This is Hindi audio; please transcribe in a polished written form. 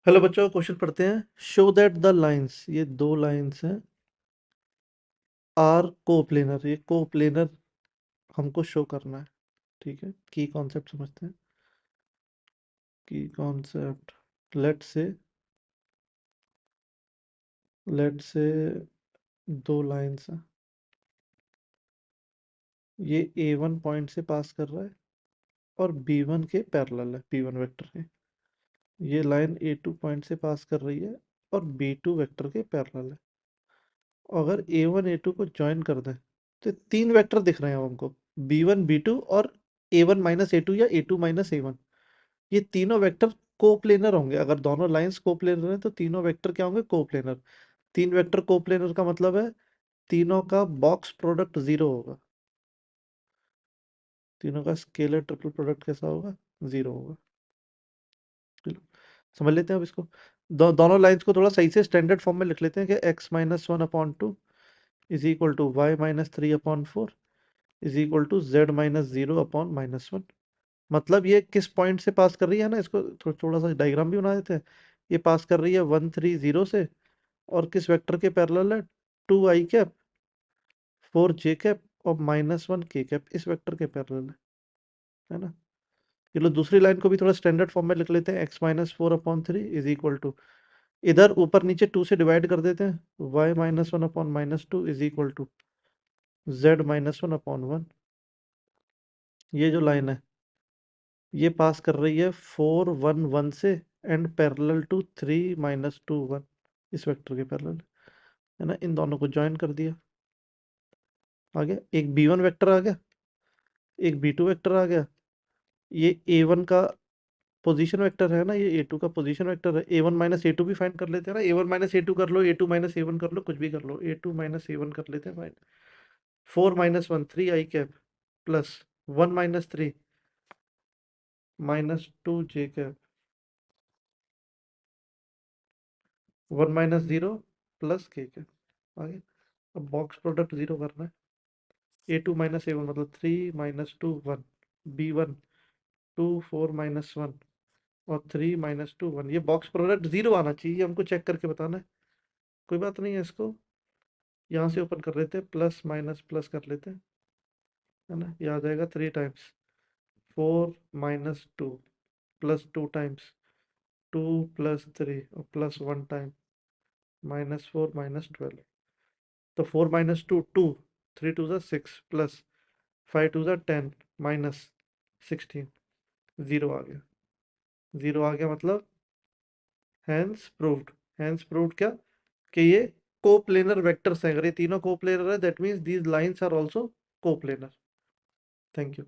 हेलो बच्चों, क्वेश्चन पढ़ते हैं। शो दैट द लाइंस, ये दो लाइंस हैं, आर कोप्लेनर। ये कोप्लेनर हमको शो करना है। ठीक है, की कॉन्सेप्ट समझते हैं। की कॉन्सेप्ट, लेट से दो लाइंस हैं। ये A1 पॉइंट से पास कर रहा है और B1 के पैरेलल है, B1 वेक्टर के। ये लाइन A2 पॉइंट से पास कर रही है और B2 वेक्टर के पैरेलल है। अगर A1 A2 को ज्वाइन कर दें तो तीन वेक्टर दिख रहे हैं अब हमको, B1 B2 और A1 माइनस A2 या A2 माइनस A1। ये तीनों वेक्टर कोप्लेनर होंगे। अगर दोनों लाइंस कोप्लेनर हैं तो तीनों वेक्टर क्या होंगे? कोप्लेनर। तीन वेक्टर कोप्लेनर का मतलब है तीनों का बॉक्स प्रोडक्ट जीरो होगा। तीनों का स्केलर ट्रिपल प्रोडक्ट कैसा होगा? जीरो होगा। चलो समझ लेते हैं अब इसको। दोनों लाइंस को थोड़ा सही से स्टैंडर्ड फॉर्म में लिख लेते हैं कि x minus one upon two is equal to Y minus three upon four is equal to Z minus zero upon minus one. मतलब ये किस पॉइंट से पास कर रही है ना, इसको थोड़ा सा डायग्राम भी बना देते हैं। ये पास कर रही है 1 3 0 से, और किस वेक्टर के पैरेलल है? 2 i कैप 4 j कैप और -1 k कैप, इस वेक्टर के पैरेलल है ना। चलो दूसरी लाइन को भी थोड़ा स्टैंडर्ड फॉर्म में लिख लेते हैं। x minus four upon three is equal to, इधर ऊपर नीचे 2 से डिवाइड कर देते हैं, y minus one upon minus two is equal to z-1/1। ये जो लाइन है ये पास कर रही है 4 1 1 से एंड पैरेलल टू 3 - 2 1, इस वेक्टर के पैरेलल है ना। इन दोनों को ज्वाइन कर दिया, आ गया एक B1 वेक्टर आ गया, एक B2 वेक्टर आ गया। ये A1 का पोजीशन वेक्टर है ना, ये A2 का पोजीशन वेक्टर है। A1 माइनस A2 भी फाइंड कर लेते हैं ना। A1 माइनस A2 कर लो, A2 माइनस A1 कर लो, कुछ भी कर लो। A2 माइनस A1 कर लेते हैं find. 4 - 1 3 i cap plus 1 - 3 -2 j cap 1 - 0 plus k cap. आगे अब बॉक्स प्रोडक्ट जीरो करना है। A2 माइनस A1 मतलब 3 - 2 1, B1 2 4 - 1 और 3 - 2 1। ये बॉक्स प्रोडक्ट जीरो आना चाहिए, हमको चेक करके बताना है। कोई बात नहीं है, इसको यहाँ से ओपन कर लेते हैं, प्लस माइनस प्लस कर लेते हैं, है ना। ये आ जाएगा 3 टाइम्स 4 - 2 प्लस 2 टाइम्स 2 + 3 और प्लस 1 टाइम -4 - 12। तो 4 - 2 2, 3 2 6 प्लस 5 2 10 -16, जीरो आ गया। जीरो आ गया मतलब हैंस प्रूव्ड। हैंस प्रूव्ड क्या? कि ये कोप्लेनर वेक्टर्स हैं। अगर ये तीनों कोप्लेनर है that means these lines are also coplanar. Thank you.